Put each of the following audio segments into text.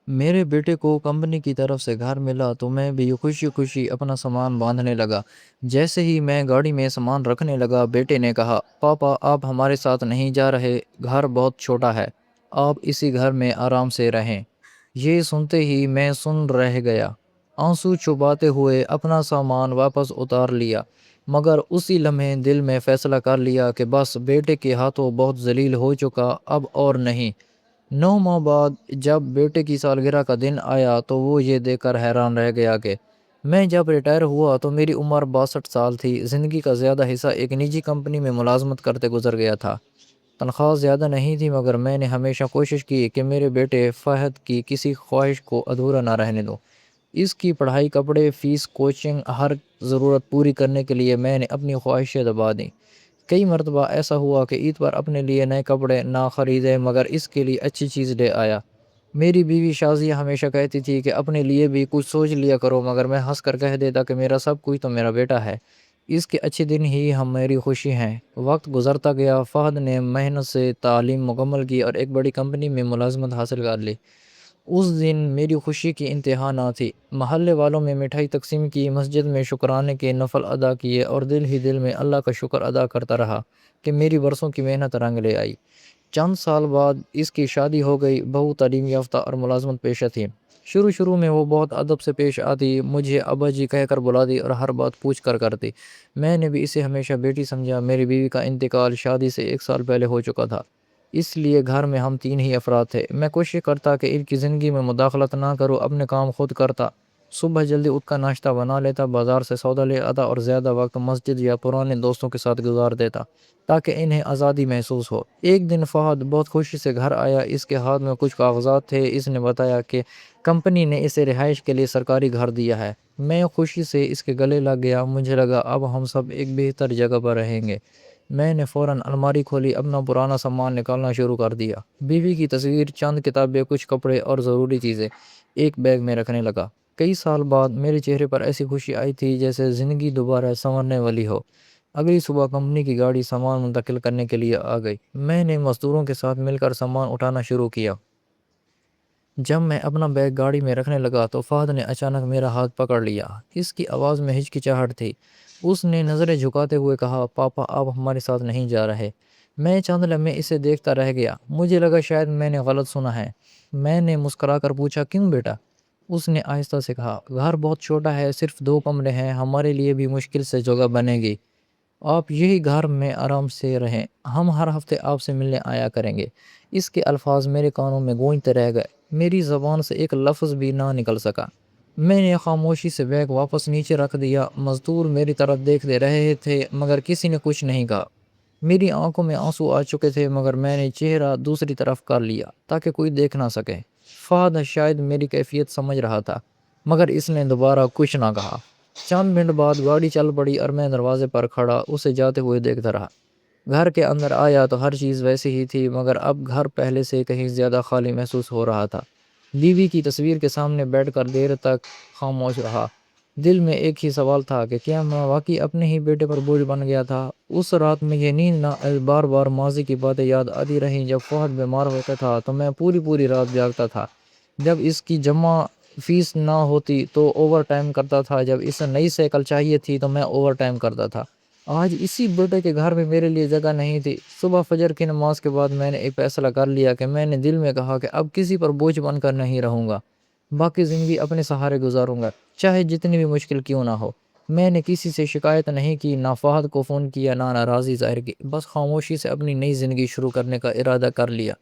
میرے بیٹے کو کمپنی کی طرف سے گھر ملا تو میں بھی خوشی خوشی اپنا سامان باندھنے لگا۔ جیسے ہی میں گاڑی میں سامان رکھنے لگا، بیٹے نے کہا، پاپا آپ ہمارے ساتھ نہیں جا رہے، گھر بہت چھوٹا ہے، آپ اسی گھر میں آرام سے رہیں۔ یہ سنتے ہی میں سن رہ گیا، آنسو چباتے ہوئے اپنا سامان واپس اتار لیا، مگر اسی لمحے دل میں فیصلہ کر لیا کہ بس بیٹے کے ہاتھوں بہت ذلیل ہو چکا، اب اور نہیں۔ 9 ماہ بعد جب بیٹے کی سالگرہ کا دن آیا تو وہ یہ دیکھ کر حیران رہ گیا کہ میں جب ریٹائر ہوا تو میری عمر 62 سال تھی۔ زندگی کا زیادہ حصہ ایک نجی کمپنی میں ملازمت کرتے گزر گیا تھا۔ تنخواہ زیادہ نہیں تھی، مگر میں نے ہمیشہ کوشش کی کہ میرے بیٹے فہد کی کسی خواہش کو ادھورا نہ رہنے دوں۔ اس کی پڑھائی، کپڑے، فیس، کوچنگ، ہر ضرورت پوری کرنے کے لیے میں نے اپنی خواہشیں دبا دیں۔ کئی مرتبہ ایسا ہوا کہ عید پر اپنے لیے نئے کپڑے نہ خریدے، مگر اس کے لیے اچھی چیز لے آیا۔ میری بیوی شازیہ ہمیشہ کہتی تھی کہ اپنے لیے بھی کچھ سوچ لیا کرو، مگر میں ہنس کر کہہ دیتا کہ میرا سب کچھ تو میرا بیٹا ہے، اس کے اچھے دن ہی میری خوشی ہیں۔ وقت گزرتا گیا، فہد نے محنت سے تعلیم مکمل کی اور ایک بڑی کمپنی میں ملازمت حاصل کر لی۔ اس دن میری خوشی کی انتہا نہ تھی۔ محلے والوں میں مٹھائی تقسیم کی، مسجد میں شکرانے کے نفل ادا کیے اور دل ہی دل میں اللہ کا شکر ادا کرتا رہا کہ میری برسوں کی محنت رنگ لے آئی۔ چند سال بعد اس کی شادی ہو گئی۔ بہو تعلیم یافتہ اور ملازمت پیشہ تھی۔ شروع میں وہ بہت ادب سے پیش آتی، مجھے ابا جی کہہ کر بلاتی اور ہر بات پوچھ کر کرتی۔ میں نے بھی اسے ہمیشہ بیٹی سمجھا۔ میری بیوی کا انتقال شادی سے 1 سال پہلے ہو چکا تھا، اس لیے گھر میں ہم 3 ہی افراد تھے۔ میں کوشش کرتا کہ ان کی زندگی میں مداخلت نہ کروں، اپنے کام خود کرتا۔ صبح جلدی اٹھ کر ناشتہ بنا لیتا، بازار سے سودا لے آتا اور زیادہ وقت مسجد یا پرانے دوستوں کے ساتھ گزار دیتا تاکہ انہیں آزادی محسوس ہو۔ ایک دن فہد بہت خوشی سے گھر آیا، اس کے ہاتھ میں کچھ کاغذات تھے۔ اس نے بتایا کہ کمپنی نے اسے رہائش کے لیے سرکاری گھر دیا ہے۔ میں خوشی سے اس کے گلے لگ گیا، مجھے لگا اب ہم سب ایک بہتر جگہ پر رہیں گے۔ میں نے فوراً الماری کھولی، اپنا پرانا سامان نکالنا شروع کر دیا۔ بیوی کی تصویر، چند کتابیں، کچھ کپڑے اور ضروری چیزیں ایک بیگ میں رکھنے لگا۔ کئی سال بعد میرے چہرے پر ایسی خوشی آئی تھی جیسے زندگی دوبارہ سنورنے والی ہو۔ اگلی صبح کمپنی کی گاڑی سامان منتقل کرنے کے لیے آ گئی۔ میں نے مزدوروں کے ساتھ مل کر سامان اٹھانا شروع کیا۔ جب میں اپنا بیگ گاڑی میں رکھنے لگا تو فہد نے اچانک میرا ہاتھ پکڑ لیا۔ اس کی آواز میں ہچکچاہٹ تھی۔ اس نے نظریں جھکاتے ہوئے کہا، پاپا آپ ہمارے ساتھ نہیں جا رہے۔ میں چند لمحے اسے دیکھتا رہ گیا، مجھے لگا شاید میں نے غلط سنا ہے۔ میں نے مسکرا کر پوچھا، کیوں بیٹا؟ اس نے آہستہ سے کہا، گھر بہت چھوٹا ہے، صرف 2 کمرے ہیں، ہمارے لیے بھی مشکل سے جگہ بنے گی۔ آپ یہی گھر میں آرام سے رہیں، ہم ہر ہفتے آپ سے ملنے آیا کریں گے۔ اس کے الفاظ میرے کانوں میں گونجتے رہ گئے، میری زبان سے ایک لفظ بھی نہ نکل سکا۔ میں نے خاموشی سے بیگ واپس نیچے رکھ دیا۔ مزدور میری طرف دیکھتے رہے تھے مگر کسی نے کچھ نہیں کہا۔ میری آنکھوں میں آنسو آ چکے تھے مگر میں نے چہرہ دوسری طرف کر لیا تاکہ کوئی دیکھ نہ سکے۔ فہد شاید میری کیفیت سمجھ رہا تھا مگر اس نے دوبارہ کچھ نہ کہا۔ چند منٹ بعد گاڑی چل پڑی اور میں دروازے پر کھڑا اسے جاتے ہوئے دیکھتا رہا۔ گھر کے اندر آیا تو ہر چیز ویسی ہی تھی مگر اب گھر پہلے سے کہیں زیادہ خالی محسوس ہو رہا تھا۔ بیوی کی تصویر کے سامنے بیٹھ کر دیر تک خاموش رہا۔ دل میں ایک ہی سوال تھا کہ کیا میں واقعی اپنے ہی بیٹے پر بوجھ بن گیا تھا؟ اس رات میں یہ نیند نہ آئی، بار بار ماضی کی باتیں یاد آتی رہیں۔ جب فہد بیمار ہوتا تھا تو میں پوری رات جاگتا تھا۔ جب اس کی جمع فیس نہ ہوتی تو اوور ٹائم کرتا تھا، جب اسے نئی سائیکل چاہیے تھی تو میں اوور ٹائم کرتا تھا۔ آج اسی بیٹے کے گھر میں میرے لیے جگہ نہیں تھی۔ صبح فجر کی نماز کے بعد میں نے ایک فیصلہ کر لیا کہ میں نے دل میں کہا کہ اب کسی پر بوجھ بن کر نہیں رہوں گا، باقی زندگی اپنے سہارے گزاروں گا، چاہے جتنی بھی مشکل کیوں نہ ہو۔ میں نے کسی سے شکایت نہیں کی، نہ فہد کو فون کیا، نہ ناراضی ظاہر کی، بس خاموشی سے اپنی نئی زندگی شروع کرنے کا ارادہ کر لیا۔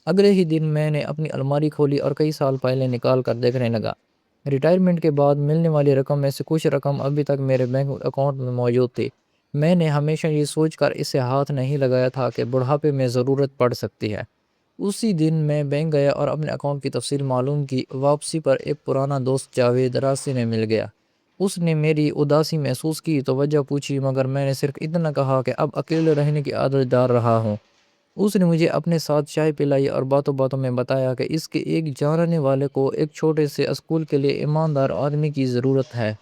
اگلے ہی دن میں نے اپنی الماری کھولی اور کئی سال پہلے نکال کر دیکھنے لگا۔ ریٹائرمنٹ کے بعد ملنے والی رقم میں سے کچھ رقم ابھی تک میرے بینک اکاؤنٹ میں موجود تھی۔ میں نے ہمیشہ یہ سوچ کر اسے ہاتھ نہیں لگایا تھا کہ بڑھاپے میں ضرورت پڑ سکتی ہے۔ اسی دن میں بینک گیا اور اپنے اکاؤنٹ کی تفصیل معلوم کی۔ واپسی پر ایک پرانا دوست جاوید راستے میں مل گیا۔ اس نے میری اداسی محسوس کی تو وجہ پوچھی مگر میں نے صرف اتنا کہا کہ اب اکیلے رہنے کی عادت ڈال رہا ہوں۔ اس نے مجھے اپنے ساتھ چائے پلائی اور باتوں باتوں میں بتایا کہ اس کے ایک جاننے والے کو ایک چھوٹے سے اسکول کے لیے ایماندار آدمی کی ضرورت ہے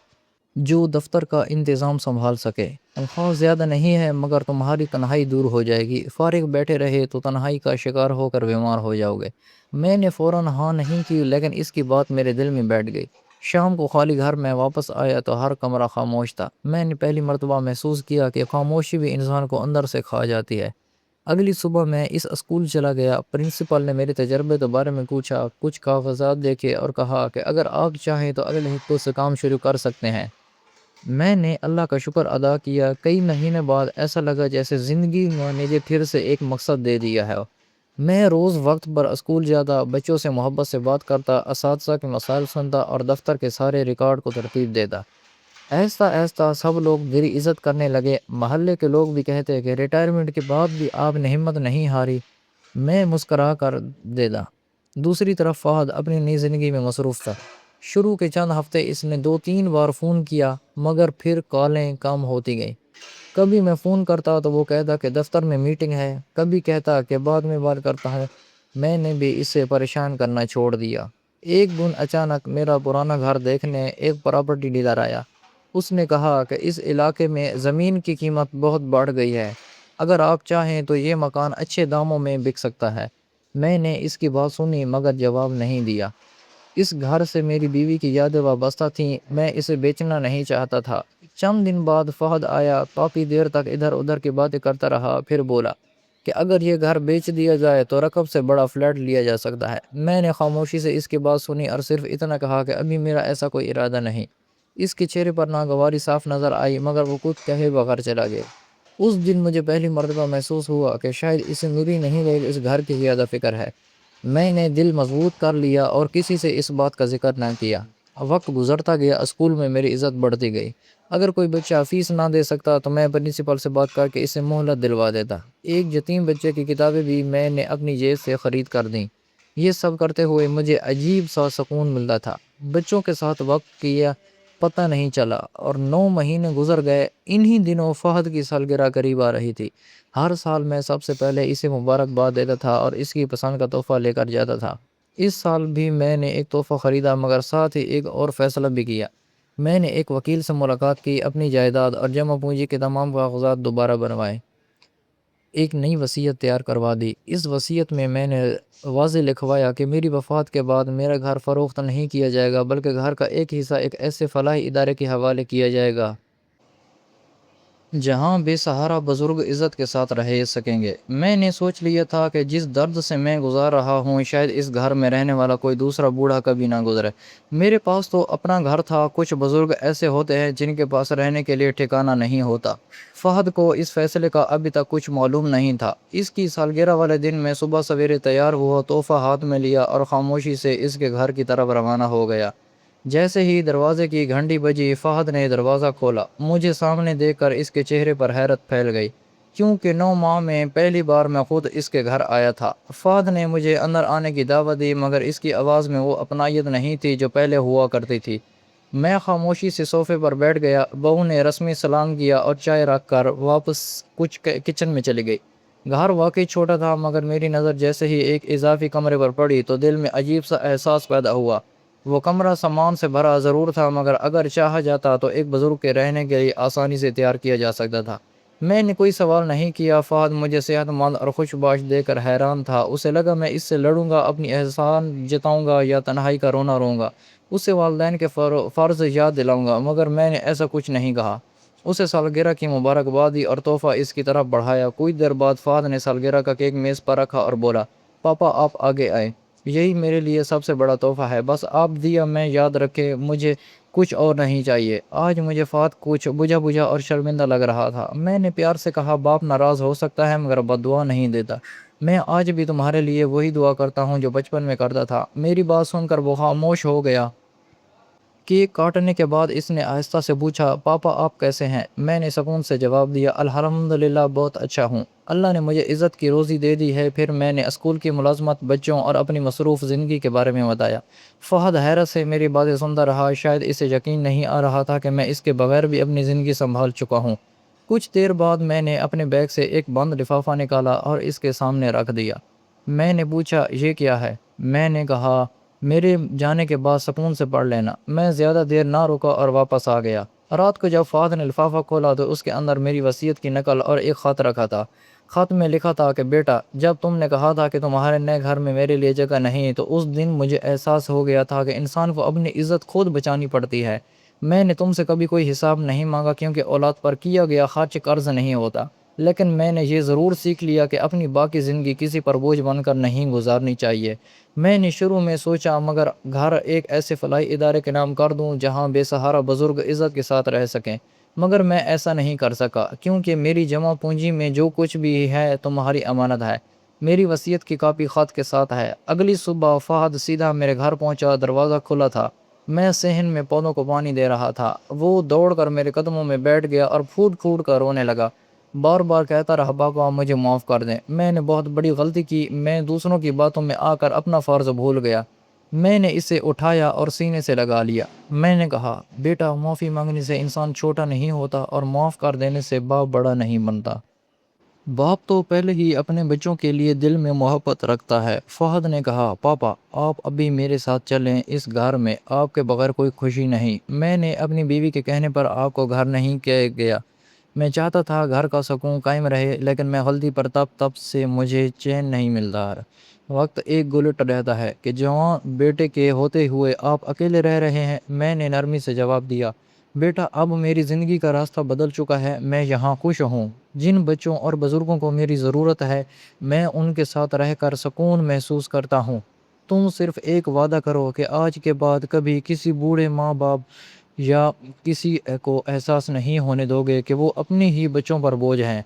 جو دفتر کا انتظام سنبھال سکے۔ تنخواہ زیادہ نہیں ہے مگر تمہاری تنہائی دور ہو جائے گی، فارغ بیٹھے رہے تو تنہائی کا شکار ہو کر بیمار ہو جاؤ گے۔ میں نے فوراً ہاں نہیں کی، لیکن اس کی بات میرے دل میں بیٹھ گئی۔ شام کو خالی گھر میں واپس آیا تو ہر کمرہ خاموش تھا۔ میں نے پہلی مرتبہ محسوس کیا کہ خاموشی بھی انسان کو اندر سے کھا جاتی ہے۔ اگلی صبح میں اس اسکول چلا گیا۔ پرنسپل نے میرے تجربے کے بارے میں پوچھا، کچھ کاغذات دیکھے اور کہا کہ اگر آپ چاہیں تو اگلے ہفتے سے کام شروع کر سکتے ہیں۔ میں نے اللہ کا شکر ادا کیا۔ کئی مہینے بعد ایسا لگا جیسے زندگی نے مجھے پھر سے ایک مقصد دے دیا ہے۔ میں روز وقت پر اسکول جاتا، بچوں سے محبت سے بات کرتا، اساتذہ کے مسائل سنتا اور دفتر کے سارے ریکارڈ کو ترتیب دیتا۔ آہستہ آہستہ سب لوگ میری عزت کرنے لگے۔ محلے کے لوگ بھی کہتے کہ ریٹائرمنٹ کے بعد بھی آپ نے ہمت نہیں ہاری۔ میں مسکرا کر دیتا۔ دوسری طرف فہد اپنی نئی زندگی میں مصروف تھا۔ شروع کے چند ہفتے اس نے 2-3 بار فون کیا، مگر پھر کالیں کم ہوتی گئیں۔ کبھی میں فون کرتا تو وہ کہتا کہ دفتر میں میٹنگ ہے، کبھی کہتا کہ بعد میں بات کرتا ہے۔ میں نے بھی اسے پریشان کرنا چھوڑ دیا۔ ایک دن اچانک میرا پرانا گھر دیکھنے ایک پراپرٹی ڈیلر آیا۔ اس نے کہا کہ اس علاقے میں زمین کی قیمت بہت بڑھ گئی ہے، اگر آپ چاہیں تو یہ مکان اچھے داموں میں بک سکتا ہے۔ میں نے اس کی بات سنی مگر جواب نہیں دیا۔ اس گھر سے میری بیوی کی یادیں وابستہ تھیں، میں اسے بیچنا نہیں چاہتا تھا۔ چند دن بعد فہد آیا، کافی دیر تک ادھر ادھر کی باتیں کرتا رہا، پھر بولا کہ اگر یہ گھر بیچ دیا جائے تو رقم سے بڑا فلیٹ لیا جا سکتا ہے۔ میں نے خاموشی سے اس کی بات سنی اور صرف اتنا کہا کہ ابھی میرا ایسا کوئی ارادہ نہیں۔ اس کے چہرے پر ناگواری صاف نظر آئی مگر وہ کچھ کہے بغیر چلا گیا۔ اس دن مجھے پہلی مرتبہ محسوس ہوا کہ شاید اسے میری نہیں بلکہ اس گھر کی زیادہ فکر ہے۔ میں نے دل مضبوط کر لیا اور کسی سے اس بات کا ذکر نہ کیا۔ وقت گزرتا گیا، اسکول میں میری عزت بڑھتی گئی۔ اگر کوئی بچہ فیس نہ دے سکتا تو میں پرنسپل سے بات کر کے اسے مہلت دلوا دیتا۔ ایک یتیم بچے کی کتابیں بھی میں نے اپنی جیب سے خرید کر دیں۔ یہ سب کرتے ہوئے مجھے عجیب سا سکون ملتا تھا۔ بچوں کے ساتھ وقت کیا پتہ نہیں چلا اور 9 مہینے گزر گئے۔ انہی دنوں فہد کی سالگرہ قریب آ رہی تھی۔ ہر سال میں سب سے پہلے اسے مبارکباد دیتا تھا اور اس کی پسند کا تحفہ لے کر جاتا تھا۔ اس سال بھی میں نے ایک تحفہ خریدا مگر ساتھ ہی ایک اور فیصلہ بھی کیا۔ میں نے ایک وکیل سے ملاقات کی، اپنی جائیداد اور جمع پونجی کے تمام کاغذات دوبارہ بنوائے، ایک نئی وصیت تیار کروا دی۔ اس وصیت میں نے واضح لکھوایا کہ میری وفات کے بعد میرا گھر فروخت نہیں کیا جائے گا بلکہ گھر کا ایک حصہ ایک ایسے فلاحی ادارے کے حوالے کیا جائے گا جہاں بے سہارا بزرگ عزت کے ساتھ رہ سکیں گے۔ میں نے سوچ لیا تھا کہ جس درد سے میں گزار رہا ہوں شاید اس گھر میں رہنے والا کوئی دوسرا بوڑھا کبھی نہ گزرے۔ میرے پاس تو اپنا گھر تھا، کچھ بزرگ ایسے ہوتے ہیں جن کے پاس رہنے کے لیے ٹھکانہ نہیں ہوتا۔ فہد کو اس فیصلے کا ابھی تک کچھ معلوم نہیں تھا۔ اس کی سالگرہ والے دن میں صبح سویرے تیار ہوا، تحفہ ہاتھ میں لیا اور خاموشی سے اس کے گھر کی طرف روانہ ہو گیا۔ جیسے ہی دروازے کی گھنٹی بجی فہد نے دروازہ کھولا۔ مجھے سامنے دیکھ کر اس کے چہرے پر حیرت پھیل گئی، کیونکہ 9 ماہ میں پہلی بار میں خود اس کے گھر آیا تھا۔ فہد نے مجھے اندر آنے کی دعوت دی مگر اس کی آواز میں وہ اپنائیت نہیں تھی جو پہلے ہوا کرتی تھی۔ میں خاموشی سے صوفے پر بیٹھ گیا۔ بہو نے رسمی سلام کیا اور چائے رکھ کر واپس کچن میں چلی گئی۔ گھر واقعی چھوٹا تھا مگر میری نظر جیسے ہی ایک اضافی کمرے پر پڑی تو دل میں عجیب سا احساس پیدا ہوا۔ وہ کمرہ سامان سے بھرا ضرور تھا مگر اگر چاہا جاتا تو ایک بزرگ کے رہنے کے لیے آسانی سے تیار کیا جا سکتا تھا۔ میں نے کوئی سوال نہیں کیا۔ فہد مجھے صحت مند اور خوش باش دیکھ کر حیران تھا۔ اسے لگا میں اس سے لڑوں گا، اپنی احسان جتاؤں گا یا تنہائی کا رونا روں گا، اسے والدین کے فرض یاد دلاؤں گا، مگر میں نے ایسا کچھ نہیں کہا۔ اسے سالگرہ کی مبارکباد دی اور تحفہ اس کی طرف بڑھایا۔ کچھ دیر بعد فہد نے سالگرہ کا کیک میز پر رکھا اور بولا، پاپا آپ آگے آئے، یہی میرے لیے سب سے بڑا تحفہ ہے، بس آپ دیا میں یاد رکھے، مجھے کچھ اور نہیں چاہیے۔ آج مجھے فہد کچھ بجھا بجھا اور شرمندہ لگ رہا تھا۔ میں نے پیار سے کہا، باپ ناراض ہو سکتا ہے مگر بد دعا نہیں دیتا۔ میں آج بھی تمہارے لیے وہی دعا کرتا ہوں جو بچپن میں کرتا تھا۔ میری بات سن کر وہ خاموش ہو گیا۔ کیک کاٹنے کے بعد اس نے آہستہ سے پوچھا، پاپا آپ کیسے ہیں؟ میں نے سکون سے جواب دیا، الحمدللہ بہت اچھا ہوں، اللہ نے مجھے عزت کی روزی دے دی ہے۔ پھر میں نے اسکول کی ملازمت، بچوں اور اپنی مصروف زندگی کے بارے میں بتایا۔ فہد حیرت سے میری باتیں سنتا رہا، شاید اسے یقین نہیں آ رہا تھا کہ میں اس کے بغیر بھی اپنی زندگی سنبھال چکا ہوں۔ کچھ دیر بعد میں نے اپنے بیگ سے ایک بند لفافہ نکالا اور اس کے سامنے رکھ دیا۔ میں نے پوچھا، یہ کیا ہے؟ میں نے کہا، میرے جانے کے بعد سکون سے پڑھ لینا۔ میں زیادہ دیر نہ رکا اور واپس آ گیا۔ رات کو جب فہد نے لفافہ کھولا تو اس کے اندر میری وصیت کی نقل اور ایک خط رکھا تھا۔ خط میں لکھا تھا کہ بیٹا، جب تم نے کہا تھا کہ تمہارے نئے گھر میں میرے لیے جگہ نہیں، تو اس دن مجھے احساس ہو گیا تھا کہ انسان کو اپنی عزت خود بچانی پڑتی ہے۔ میں نے تم سے کبھی کوئی حساب نہیں مانگا، کیونکہ اولاد پر کیا گیا خرچ قرض نہیں ہوتا، لیکن میں نے یہ ضرور سیکھ لیا کہ اپنی باقی زندگی کسی پر بوجھ بن کر نہیں گزارنی چاہیے۔ میں نے شروع میں سوچا مگر گھر ایک ایسے فلاحی ادارے کے نام کر دوں جہاں بے سہارا بزرگ عزت کے ساتھ رہ سکیں، مگر میں ایسا نہیں کر سکا، کیونکہ میری جمع پونجی میں جو کچھ بھی ہے تمہاری امانت ہے۔ میری وصیت کی کاپی خط کے ساتھ ہے۔ اگلی صبح فہد سیدھا میرے گھر پہنچا، دروازہ کھلا تھا۔ میں صحن میں پودوں کو پانی دے رہا تھا۔ وہ دوڑ کر میرے قدموں میں بیٹھ گیا اور پھوٹ پھوٹ کر رونے لگا۔ بار بار کہتا رہا، پاپا مجھے معاف کر دیں، میں نے بہت بڑی غلطی کی، میں دوسروں کی باتوں میں آ کر اپنا فرض بھول گیا۔ میں نے اسے اٹھایا اور سینے سے لگا لیا۔ میں نے کہا، بیٹا، معافی مانگنے سے انسان چھوٹا نہیں ہوتا اور معاف کر دینے سے باپ بڑا نہیں بنتا۔ باپ تو پہلے ہی اپنے بچوں کے لیے دل میں محبت رکھتا ہے۔ فہد نے کہا، پاپا آپ ابھی میرے ساتھ چلیں، اس گھر میں آپ کے بغیر کوئی خوشی نہیں۔ میں نے اپنی بیوی کے کہنے پر آپ کو گھر نہیں کہہ گیا۔ میں چاہتا تھا گھر کا سکون قائم رہے، لیکن میں غلطی پر تب سے مجھے چین نہیں ملتا۔ وقت ایک گلٹ رہتا ہے کہ جوان بیٹے کے ہوتے ہوئے آپ اکیلے رہ رہے ہیں۔ میں نے نرمی سے جواب دیا، بیٹا اب میری زندگی کا راستہ بدل چکا ہے، میں یہاں خوش ہوں۔ جن بچوں اور بزرگوں کو میری ضرورت ہے، میں ان کے ساتھ رہ کر سکون محسوس کرتا ہوں۔ تم صرف ایک وعدہ کرو کہ آج کے بعد کبھی کسی بوڑھے ماں باپ یا کسی کو احساس نہیں ہونے دو گے کہ وہ اپنی ہی بچوں پر بوجھ ہیں۔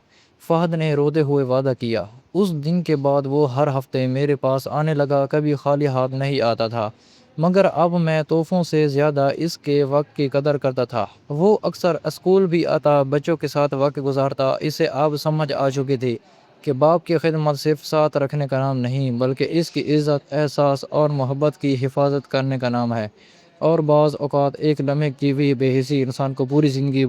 فہد نے روتے ہوئے وعدہ کیا۔ اس دن کے بعد وہ ہر ہفتے میرے پاس آنے لگا، کبھی خالی ہاتھ نہیں آتا تھا، مگر اب میں تحفوں سے زیادہ اس کے وقت کی قدر کرتا تھا۔ وہ اکثر اسکول بھی آتا، بچوں کے ساتھ وقت گزارتا۔ اسے اب سمجھ آ چکی تھی کہ باپ کی خدمت صرف ساتھ رکھنے کا نام نہیں، بلکہ اس کی عزت، احساس اور محبت کی حفاظت کرنے کا نام ہے۔ اور بعض اوقات ایک لمحے کی بھی بے حسی انسان کو پوری زندگی